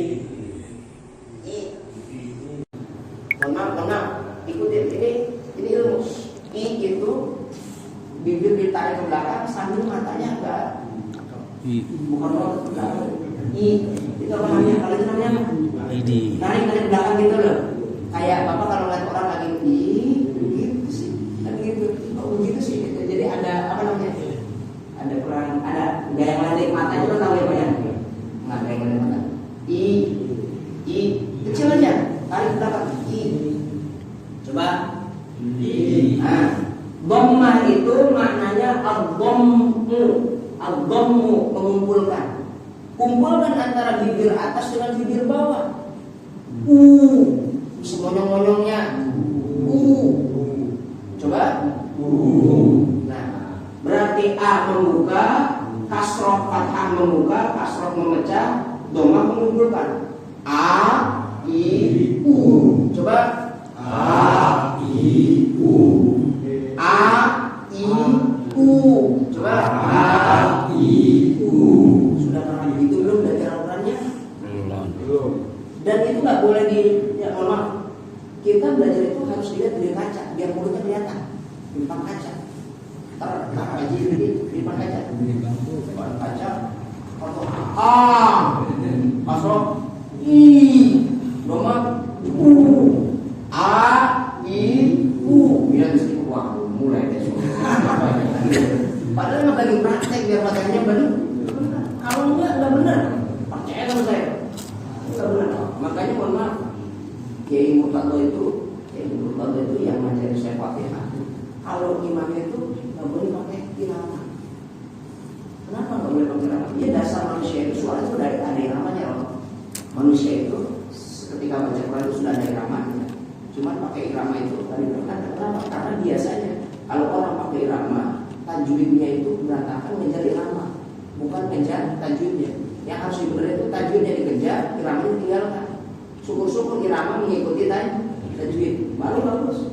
Mohon maaf. Ikutin ini ilmu. I itu bibir ditarik ke belakang sambil matanya agak bukan ke belakang. I itu apa namanya? Kalau itu namanya apa? Tarik ke belakang gitu loh. Kayak bapak kalau ngeliat orang lagi begitu sih, kan gitu. Oh begitu sih. Jadi ada apa namanya? Ada kurang, ada gaya ngeliatin mata itu kan tahu ya pak ya? Nggak gaya ngeliatin mata. I kecil aja. Tarik ke belakang. I. Coba. Nah, dhammah itu maknanya ad-dhammu mengumpulkan. Kumpulkan antara bibir atas dengan bibir bawah. Semonyong-monyongnya. Coba. Nah, berarti A membuka, kasroh fathah membuka, kasroh memecah, dhammah mengumpulkan. A, I, U. Coba. A, I, U. A, I, U. Coba. A, I, U. Sudah pernah begitu belum dari Al-Qurannya? Belum. Dan itu nggak boleh ya mohon maaf. Kita belajar itu harus dilihat dari kaca, biar mulutnya kelihatan di depan kaca. Ngaji di depan kaca. Depan kaca. Atau A, masuk I, dhammah U. A, I, U. Bilang mesti mulai besok. Padahal emang lagi praktek biar bacanya benar. Kalau nggak benar. Percaya sama saya. Nggak benar. Makanya mohon maaf. Kiai Murtado itu yang ngajarin saya Fatihah. Kalau imamnya itu nggak boleh pakai irama. Kenapa nggak boleh pakai irama? Ya dasar manusia itu suara itu ada iramanya loh. Manusia itu ketika baca Quran itu sudah ada iramanya. Cuman pakai irama itu tadi kenapa? Karena biasanya kalau orang pakai irama, tajwidnya itu berantakan ngejar irama, bukan ngejar tajwidnya. Yang harus dibenerin itu tajwidnya dikejar, iramanya ditinggalkan. Syukur-syukur irama mengikuti tajwid, baru bagus.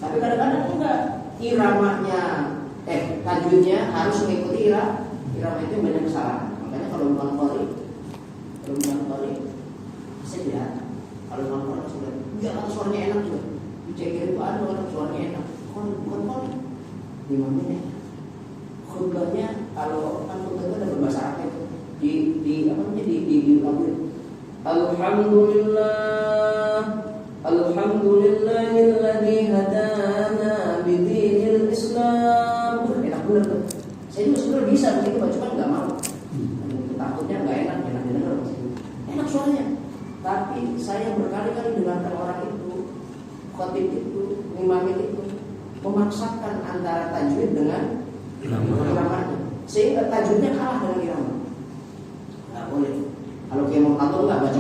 Tapi kadang-kadang enggak, iramanya tajwidnya harus mengikuti irama itu banyak kesalahan. Makanya kalau bukan qori, saya lihat kalau bukan qori sudah enggak kata suaranya enak juga. Dicekir itu ada orang suaranya enak. Bukan qori. Imamnya khutbahnya kalau kan khutbah itu ada berbahasa Arab itu di apa namanya di Alhamdulillahilladzi hadana bidinil Islam. Enak bener tuh. Saya juga sebenarnya bisa begitu, cuma nggak mau. Takutnya nggak enak dengar. Enak suaranya. Tapi saya berkali-kali dengarkan orang itu, khotib itu, imam itu memaksakan antara tajwid dengan iramanya, sehingga tajwidnya kalah dengan irama. Nggak boleh. Kalau kayak mau tahu nggak baca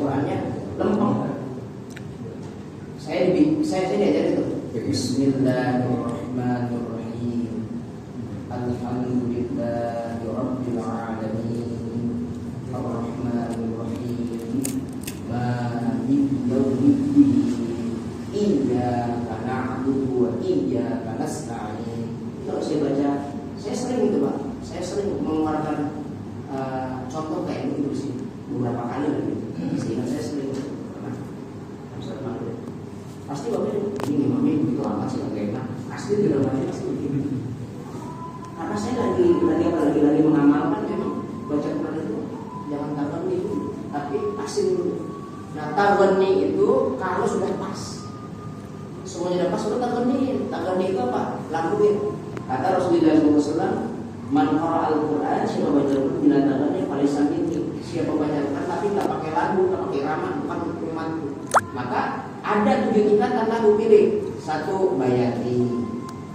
Qurannya lempeng. Saya diajar itu. Bismillahirrahmanirrahim. Alhamdulillahi rabbil alamin. Arrahmanirrahim. Maliki yaumiddin. Iyyaka na'budu wa iyyaka nasta'in. Kalau saya baca, saya sering itu Pak. Saya sering mengeluarkan contoh kayak begitu sih beberapa kali lagi. Sehingga saya sering pernah pasti waktu ini mami begitu amat sih nggak enak. Asli di dalamnya pasti begitu. Karena saya lagi mengamalkan memang baca Quran itu jangan targani itu, tapi asin dulu. Nah targani itu kalau sudah pas, semuanya sudah pas sudah targani. Targani itu apa? Lakuin. Kata Rasulullah SAW, man qara al-Quran, siapa baca Al-Quran bila targani falisan ini. Siapa baca Al-Quran tapi nggak pakai lagu, nggak pakai irama, bukan imanku. Maka ada 7 tingkatan lagu pilih. 1 bayati,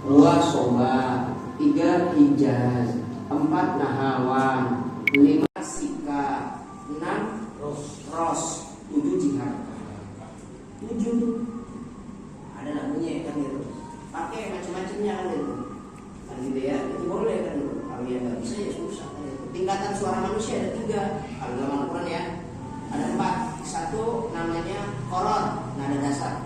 2 soba, 3 hijaz, 4 nahawan, 5 sika, 6 ros, 7 jihad. 7 ada lagunya kan gitu. Pakai macam-macamnya kan gitu. Kan gitu ya, itu boleh kan gitu. Kalau yang nggak bisa ya susah kan gitu. Tingkatan suara manusia ada 3. Kalau dalam Al-Quran ya ada 4. 1 namanya koron, nada dasar.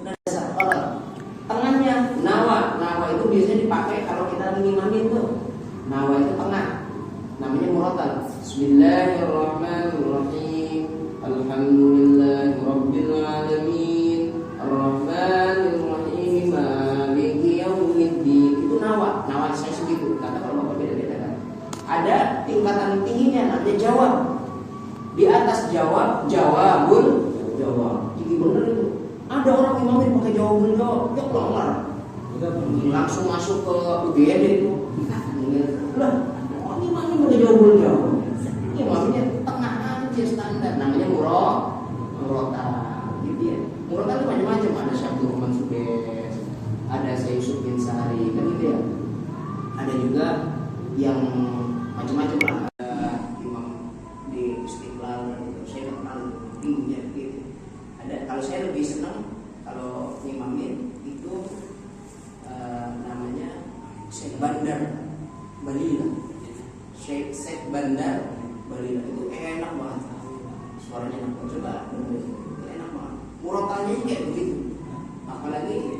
Nada dasar koron. Tengahnya nawa. Nawa itu biasanya dipakai kalau kita lagi ngimamin tuh. Nawa itu tengah. Namanya murotal. Bismillahirrahmanirrahim. Alhamdulillahi rabbil alamin. Arrahmanirrahim. Maliki yaumiddin. Itu nawa. Nawa saya segitu. Kata kalau Bapak beda-beda kan. Ada tingkatan tingginya namanya jawab. Di atas jawab, jawabul jawab. Tinggi bener itu. Ada orang imamin pakai jawabul jawab, ya kelamar. Langsung masuk ke UGD itu. Lah, orang imamin pakai jawabul jawab. Imamnya tengah aja standar, namanya murota. Gitu ya. Murota itu macam-macam. Ada Syabdul Rahman Subes, ada Sayyid Yusuf bin Sari, kan gitu ya. Ada juga yang macam-macam lah. Ada imam di Istiqlal gitu. Saya nggak kenal tingginya gitu. Ada. Kalau saya lebih senang kalau imamin itu namanya Syekh Bandar Balila. Syekh Bandar Balila itu enak banget. Suaranya enak banget. Coba enak banget. Murotalnya kayak begitu. Apalagi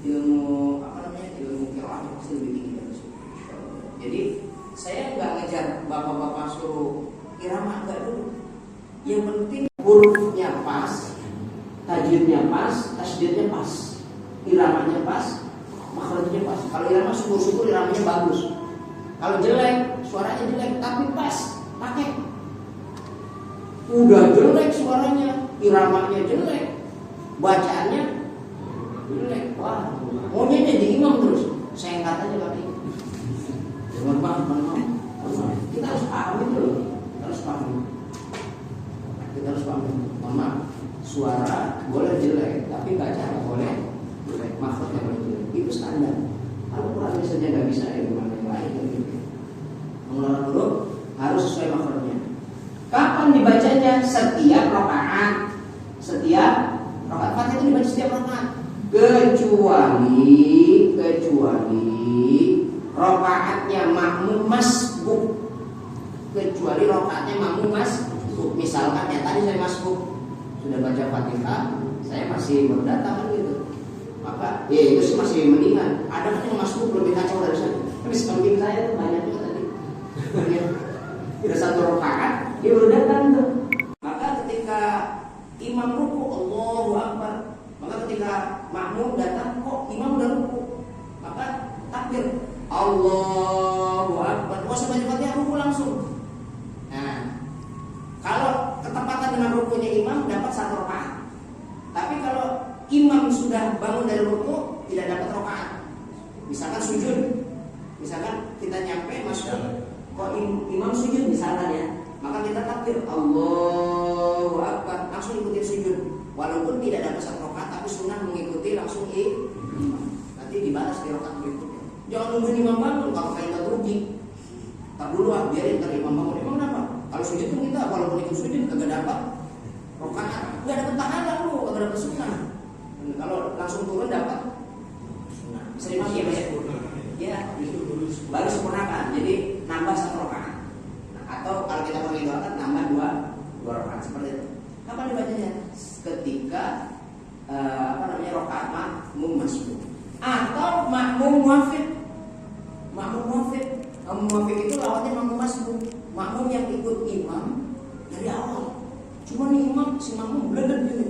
ilmu qiraat pasti lebih tinggi. Jadi saya nggak ngejar bapak-bapak suruh irama, enggak dulu. Yang penting hurufnya pas, tajwidnya pas, tasdidnya pas, iramanya pas, makhrajnya pas. Kalau irama syukur-syukur iramanya bagus. Kalau jelek, suaranya jelek tapi pas, pakai. Udah jelek suaranya, iramanya jelek, bacaannya jelek. Wah, maunya jadi imam terus. Saya angkat aja kaki. Mohon maaf. Kita harus paham itu loh. Kita harus paham. Mohon maaf. Suara boleh jelek, tapi baca nggak boleh jelek. Makhluk nggak boleh jelek. Itu standar. Kalau Quran saja nggak bisa, ya gimana yang lain gitu. Mengeluarkan huruf harus sesuai makhluknya. Kapan dibacanya? Setiap rakaat. Setiap rakaat. Fatihah itu dibaca setiap rakaat. Kecuali rakaatnya makmum masbuk. Misalkan ya tadi saya masbuk, sudah baca Fatihah, saya masih baru datang gitu. Maka ya itu sih masih mendingan. Ada kan yang masbuk lebih kacau dari saya. Tapi samping saya tuh banyak juga tadi. Tidak satu rakaat dia baru datang tuh. Maka ketika imam ruku, Allahu Akbar. Maka ketika makmum datang, kok imam udah ruku, maka takbir Allahu Akbar. Wah, baca Fatihah ruku langsung. Nah, kalau ketepatan dengan rukunya imam dapat satu rakaat. Tapi kalau imam sudah bangun dari ruku tidak dapat rakaat. Misalkan sujud, misalkan kita nyampe masuk, kok imam sujud misalkan ya, maka kita takbir Allahu Akbar, langsung ikuti sujud. Walaupun tidak dapat satu rakaat, tapi sunnah mengikuti langsung imam. Nanti dibalas di rakaat berikutnya. Jangan nunggu imam bangun, kalau kalian rugi. Tak dulu biarin ntar imam bangun. Emang kenapa? Kalau sujud pun kita walaupun ikut sujud kagak dapat rakaat, nggak dapat pahala lu, kagak dapat sunnah. Dan kalau langsung turun dapat sunnah. Bisa dimakai ya? Ya, baru sempurnakan. Jadi nambah satu rakaat. Nah, atau kalau kita pakai dua rakaat nambah dua rakaat seperti itu. Kapan dibacanya? Ketika rakaat makmum masbuk atau makmum muafid. Muafid itu lawannya makmum masbuk. Makmum yang ikut imam dari awal. Cuma nih si makmum bledek gini.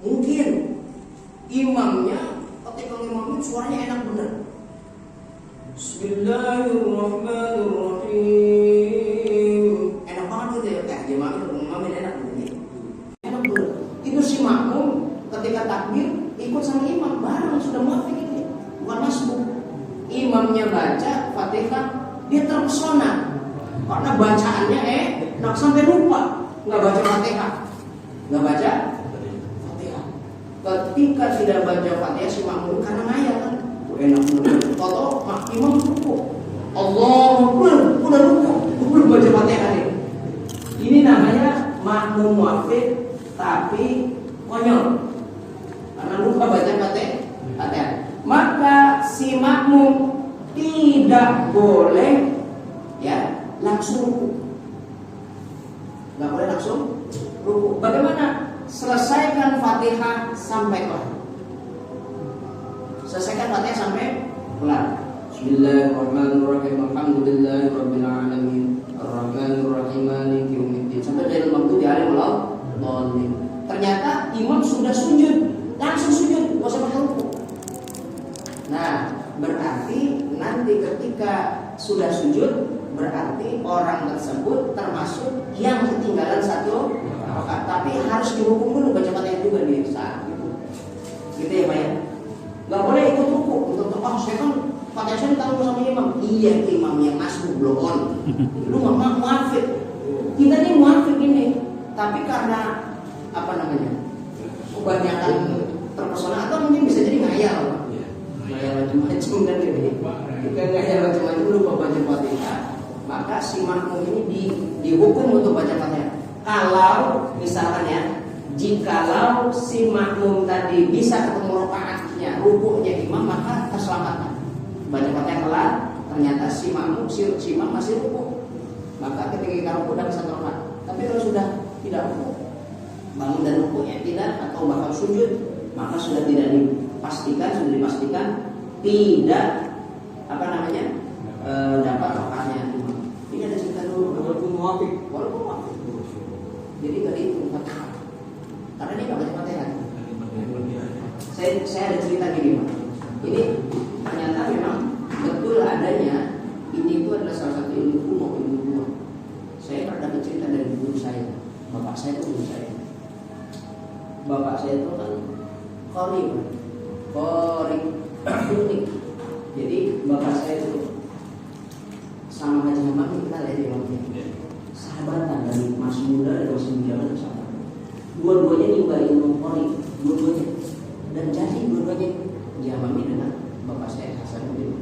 Mungkin imamnya ketika ngimamnya suaranya enak bener. Bismillahirrahmanirrahim. Enak banget gitu ya. Imamin enak bener. Enak bener. Itu si makmum ketika takbir ikut sama imam bareng sudah muafid itu. Bukan masbuk. Imamnya baca Fatihah, dia terpesona karena bacaannya nak sampai lupa nggak baca Fatihah. Ketika tidak baca Fatihah si makmum karena ngayal kan, enak bener. Toto imam ruku, Allahu Akbar, udah ruku, belum baca Fatihah nih. Ini namanya makmum muafid tapi konyol karena lupa baca Fatihah. Maka si makmum tidak boleh ya langsung ruku. Nggak boleh langsung ruku. Bagaimana? Selesaikan Fatihah sampai kelar. Bismillahirrahmanirrahim. Alhamdulillahirabbil alamin. Arrahmanirrahim. Maliki yaumiddin. Sampai dari maghdubi alaihim waladdallin. Ternyata imam sudah sujud, langsung sujud, enggak usah ruku. Nah, berarti nanti ketika sudah sujud berarti orang tersebut termasuk yang ketinggalan satu rakaat, tapi harus dihukum dulu baca Fatihah juga di saat itu. Gitu ya Pak ya. Nggak boleh ikut ruku untuk saya kan Fatihah saya ditanggung sama imam. Iya, imam yang masuk bloon. Lu nggak muafid. Kita ini muafid ini, tapi karena kebanyakan terpesona atau mungkin bisa jadi ngayal. Ngayal macam-macam kan ini. Kita ngayal macam-macam lupa baca Fatihah. Maka si makmum ini dihukum untuk baca Fatihah. Kalau misalkan ya, jikalau si makmum tadi bisa ketemu rakaatnya, rukuknya imam, maka terselamatkan. Baca Fatihah kelar, ternyata si makmum si imam masih rukuk, maka ketika kita rukuk dapat satu rakaat. Tapi kalau sudah tidak rukuk, bangun dan rukuknya tidak atau bahkan sujud, maka sudah dipastikan tidak dapat rakaatnya. Ini ada cerita dulu. Walaupun muafik. Jadi nggak dihitung Fatihah. Karena dia nggak baca Fatihah. Saya ada cerita gini Pak. Ini ternyata memang betul adanya. Ini itu adalah salah satu ilmu kuno, ilmu tua. Saya pernah dapat cerita dari guru saya. Bapak saya itu guru saya. Bapak saya itu kan Qori unik. Jadi bapak saya itu sama Haji Hamam kita lihat di rumahnya. Sahabatan dari masih muda dan masih muda sama. Dua-duanya juga ilmu Qori, dua-duanya. Dan jadi dua-duanya diamami dengan bapak saya Hasanuddin.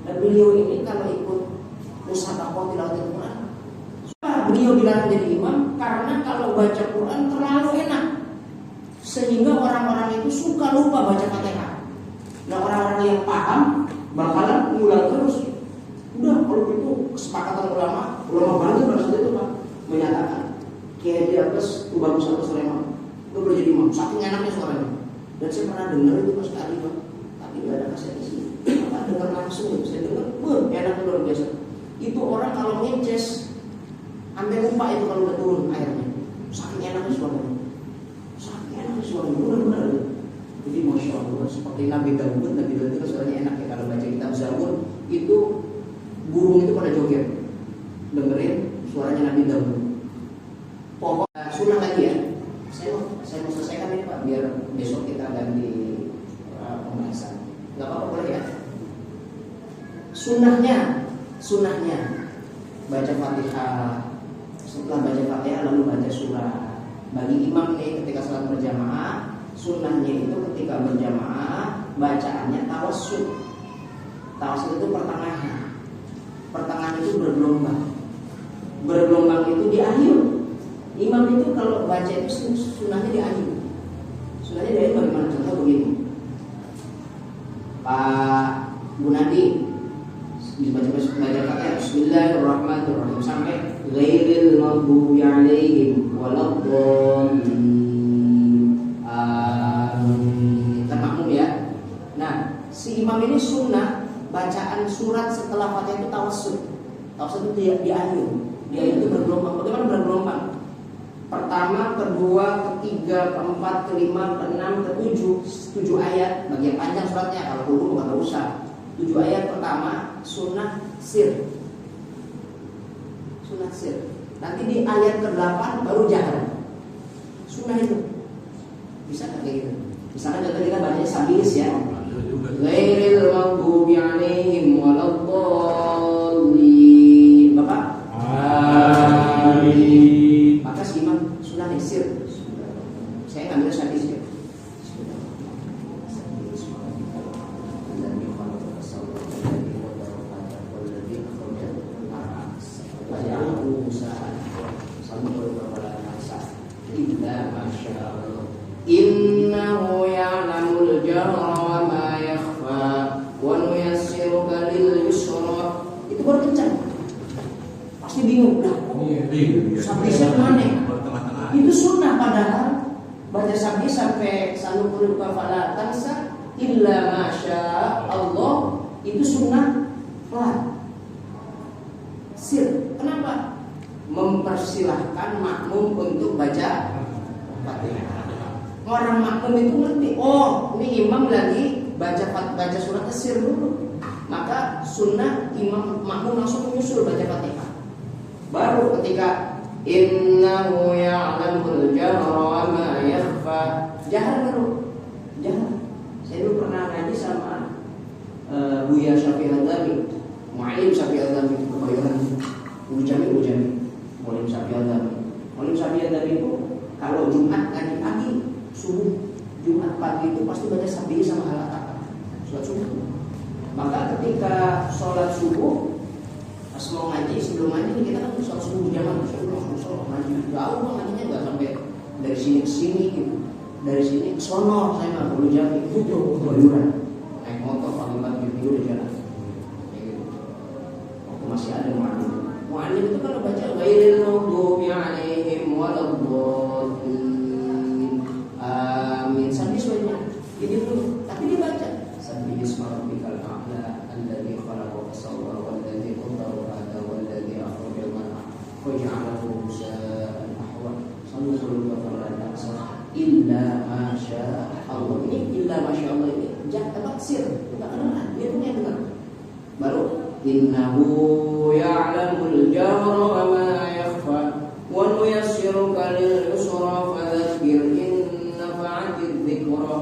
Dan beliau ini kalau ikut musabaqah tilawatil Quran, beliau dilarang jadi imam karena kalau baca Quran terlalu enak, sehingga orang-orang itu suka lupa baca Fatihah. Nah, orang-orang yang paham bakalan ngulang terus. Udah, kalau itu kesepakatan ulama banyak pada saat itu Pak menyatakan kayak dia atas itu bagus atau Sulaiman itu boleh jadi imam, saking enaknya suaranya. Dan saya pernah dengar itu pas kali Pak, tapi nggak ada kaset di sini. Apa dengar langsung? Saya dengar, enaknya luar biasa. Itu orang kalau ngeces sampai lupa itu kalau udah turun airnya. Saking enaknya suaranya. Benar-benar. Jadi masya Allah, seperti Nabi Daud itu suaranya enak ya. Kalau baca kitab Zabur itu burung itu pada joget dengerin suaranya Nabi Daud. Pokok sunnah lagi ya. Saya mau selesaikan ini Pak, biar besok kita ganti pembahasan. Gak apa-apa boleh ya. Sunnahnya baca Fatihah. Setelah baca Fatihah lalu baca surah. Bagi imam nih ketika salat berjamaah, sunnahnya itu ketika berjamaah bacaannya tawassul. Tawassul itu pertengahan. Pertengahan itu bergelombang. Bergelombang itu di akhir. Imam itu kalau baca itu sunnahnya di akhir. Sunnahnya di akhir bagaimana? Contoh begini. Pak Gunadi baca Fatihah Bismillahirrahmanirrahim sampai ghairil maghdubi 'alaihim waladdallin. Amin. Termakmum ya. Nah, si imam ini sunnah bacaan surat setelah Fatihah itu tawassul. Tawassul itu di akhir. Di akhir itu bergelombang. Bagaimana bergelombang? Pertama, kedua, ketiga, keempat, kelima, keenam, ketujuh. 7 ayat. Bagian panjang suratnya. Kalau dulu nggak usah. 7 ayat pertama sunnah sir. Sunnah sir. Nanti di ayat ke-8 baru jahar. Sunnah itu. Bisa nggak kayak gitu? Misalnya contoh kita bacanya sabilis ya. Ghairil maghdubi 'alaihim waladdallin. Bapak? Amin. Maka si imam sunnah sir. Saya ngambil sabilis ya. Innahu ya'lamul jahra wa ma yakhfa wa nuyassiruka lil yusra. Itu baru kencang. Pasti bingung dah. Sabdisnya kemana? Itu sunnah padahal baca sabdis sampai sanuqri'uka fala tansa illa masya Allah. Itu sunnah pelan. Sir. Kenapa? Mempersilahkan makmum untuk baca Fatihah. Orang makmum itu ngerti, oh ini imam lagi baca surat sir dulu. Maka sunnah imam makmum langsung menyusul baca Fatihah. Baru ketika innahu ya'lamul jahra wa ma yakhfa, jahar baru. Jahar. Saya dulu pernah ngaji sama Buya Syafi'i Al-Dhami, Mu'alim Syafi'i Al-Dhami itu kebayoran. Ujami Mu'alim Syafi'i Al-Dhami. Mu'alim Syafi'i Al-Dhami itu kalau Jumat ngaji pagi, subuh Jumat pagi itu pasti baca sabdih sama halakat sholat subuh. Maka ketika sholat subuh pas mau ngaji, sebelum ngaji kita kan sholat subuh jamaah, sholat ngaji jauh banget, ngajinya nggak sampai dari sini ke sini gitu, dari sini ke sono. Saya nggak perlu jalan itu bayuran naik motor pagi-pagi di udah jalan kayak gitu. Waktu masih ada mu'alim itu kalau baca ghairil maghdubi 'alaihim waladdallin. Amin. Sambil suaranya ini dulu, tapi dibaca. Sambil isma'rabbikal a'la alladzi khalaqa fasawwa walladzi qaddara fahada walladzi akhrajal mar'a waja'alahu sa'an ahwa. Sanuqri'uka fala tansa illa ma syaa Allah. Ini illa ma syaa Allah ini jangan sir, bukan kedengaran. Dia punya dengar. Baru innahu ya'lamul jahra wa ma yakhfa wa nuyassiruka lil yusra fadzakkir in nafa'atidh dzikra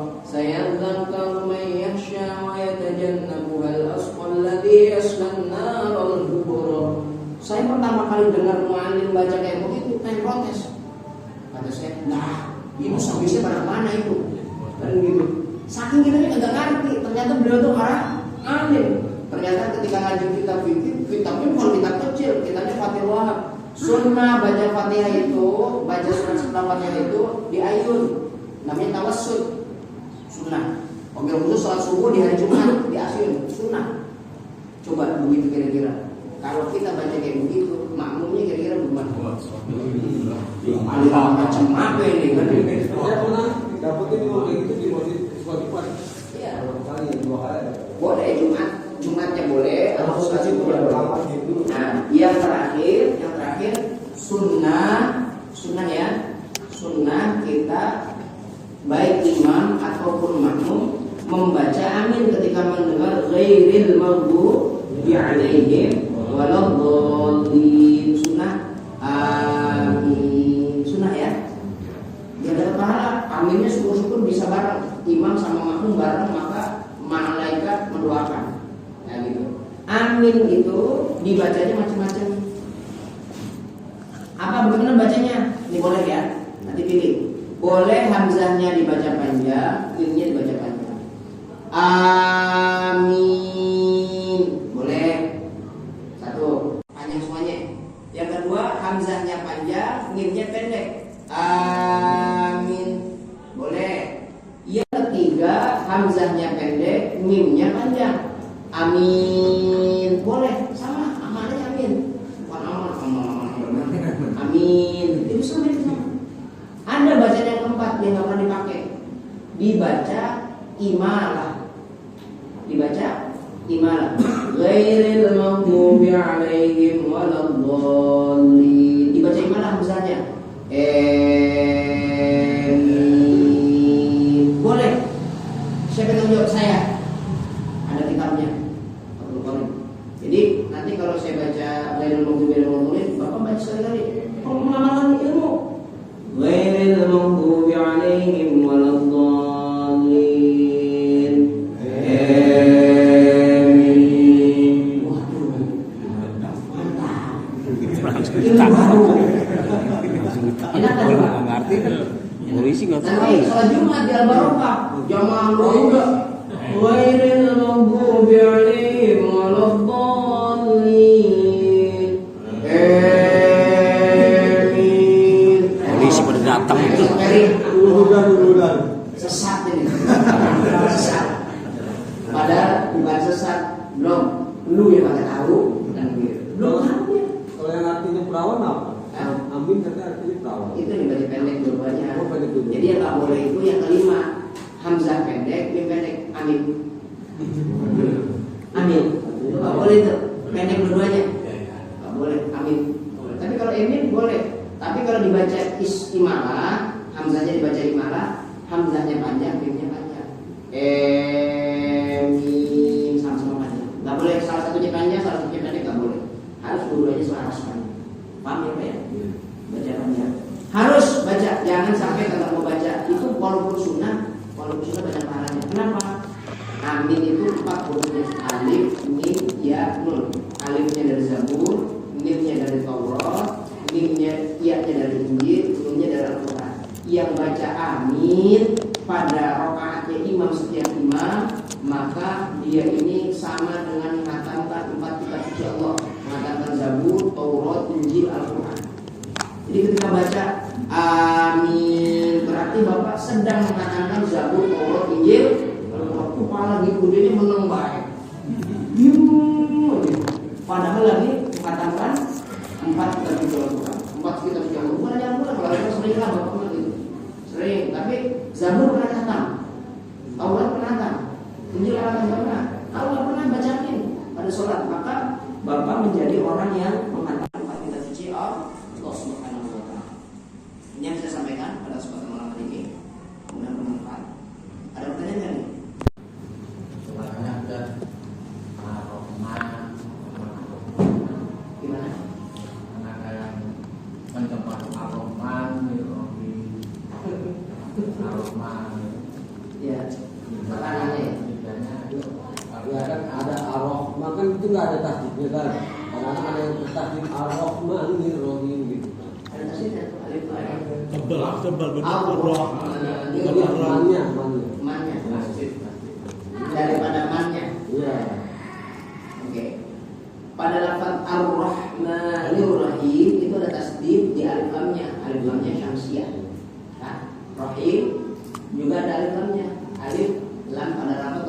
mendengar muallim baca kayak begitu, pengen protes. Kata saya, nah, ibu habisnya pada mana itu? Dan gitu. Saking kita nggak ngerti, ternyata beliau tuh orang alim. Ternyata ketika ngaji kitab fikih, kitabnya bukan kitab kecil, kitabnya Fathul Wahab. Sunnah baca Fatihah itu, baca surat setelah Fatihah itu di ayun, namanya tawassul. Sunnah. Mobil khusus sholat subuh di hari Jumat di ayun, sunnah. Coba begitu kira-kira. Kalau kita baca kayak begitu, makmumnya kira-kira gimana? Aliran macam apa ini? Saya pernah dapetin uang kayak gitu di masjid Spotify. Iya. Kali 2 kali. Boleh Jumatnya boleh. Kalau sholat itu udah lama gitu. Nah, yang terakhir sunnah ya, sunnah kita baik imam ataupun makmum membaca amin ketika mendengar ghairil maghdubi alaihim waladdallin. Sunnah amin, sunnah ya. Dia dapat pahala, aminnya syukur-syukur bisa bareng, imam sama makmum bareng, maka malaikat mendoakan. Ya gitu. Amin itu dibacanya macam-macam. Apa bagaimana bacanya? Ini boleh ya, nanti pilih. Boleh hamzahnya dibaca panjang, minnya dibaca panjang. Amin. Boleh. Satu, panjang semuanya. Yang kedua, hamzahnya panjang, minnya pendek. Amin. Boleh. Yang ketiga, hamzahnya pendek, mimnya panjang. Amin. Boleh. Sama, amannya amin. Bukan aman. Amin. Itu sama. Ada bacaan yang keempat yang nggak pernah dipakai. Dibaca imalah. Ghairil maghdubi alaihim waladdallin. Dibaca imalah misalnya. Boleh. Siapa yang jawab? Saya. Ada kitabnya. Jadi nanti kalau saya baca ghairil maghdubi alaihim, Bapak baca sekali-kali. Kalau mengamalkan ilmu. Ghairil maghdubi alaihim waladdallin. Amin. Waduh. Mantap. Ilmu baru. Enak kan? Kalau ngerti kan polisi nggak tahu. Nanti sholat Jumat di Al-Barokah jamaah juga. Ghairil maghdubi alaihim waladdallin. Polisi pada datang itu. Duludan. Sesat ini. Sesat. Padahal bukan sesat, belum. Lu yang nggak tahu dan belum tahu ya. Kalau yang artinya perawan apa? Amin katanya artinya perawan. Itu dibaca pendek dua-duanya. Oh, pendek dua-duanya. Jadi yang nggak boleh itu yang kelima, hamzah pendek, mim pendek, amin. Amin. Nggak boleh itu pendek dua-duanya. Nggak boleh, amin. Tapi kalau amin boleh. Tapi kalau dibaca istimalah, hamzahnya dibaca imalah, hamzahnya panjang, mimnya panjang. Amin sama-sama panjang. Nggak boleh salah satunya panjang, salah satunya pendek, nggak boleh. Harus dua-duanya selaras panjang. Paham ya Pak ya? Baca panjang. Harus baca, jangan sampai kalau mau baca itu walaupun sunnah baca pahalanya. Kenapa? Amin itu 4 hurufnya, alif, mim, ya, nun. Alifnya dari Zabur, mimnya dari Taurat, mimnya, ya-nya dari Injil, nunnya dari Al-Quran. Yang baca amin pada rakaatnya imam setiap imam, maka dia ini sama dengan mengatakan 4 kitab suci Allah, mengatakan Zabur, Taurat, Injil, Al-Quran. Jadi ketika baca amin berarti Bapak sedang mengatakan Zabur, Taurat, Injil, Al-Quran. Kepala lagi kudanya meneng baik. Padahal lagi mengatakan 4 kitab suci Al-Quran. 4 kitab suci Al-Quran. Bukan yang mudah, kalau kita sering lah Bapak gitu. Sering, tapi Zabur pernah datang, Taurat pernah datang, Injil pernah. Kalau nggak pernah bacain pada sholat, maka Bapak menjadi orang yang mengatakan 4 kitab suci Allah Subhanahu wa Ta'ala. Ini yang saya sampaikan pada kesempatan malam hari ini. Mudah bermanfaat. Ada pertanyaan nggak nih? Sebenarnya ada Ar-Rahman, Gimana? ada yang mencoba Ar-Rahman, Ar-Rahman. Ya, pertanyaannya ya. Ya kan ada Ar-Rahman kan itu nggak ada tasdiknya kan. Kadang-kadang ada yang bertakdim Ar-Rahmanir-Rahim gitu. Ada tasdidnya tuh alif lam. Tebal betul Jadi mannya. Mannya. Masjid. Daripada mannya. Iya. Oke. Pada lafaz Ar-Rahmanir-Rahim itu ada tasdid di alif lamnya. Alif lamnya syamsiah. Nah, Rahim juga ada alif lamnya. Alif lam pada lafaz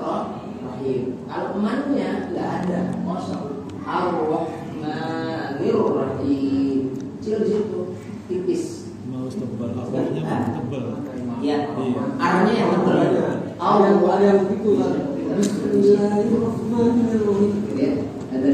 Rahim. Kalau mannya nggak ada, kosong. Ar-Rahmanir-Rahim. Kecil di situ, tipis. mau tebal akhirnya tebal. Ya, Iya. arahnya yang betul. Ada yang begitu kan. Bismillahirrahmanirrahim. Ada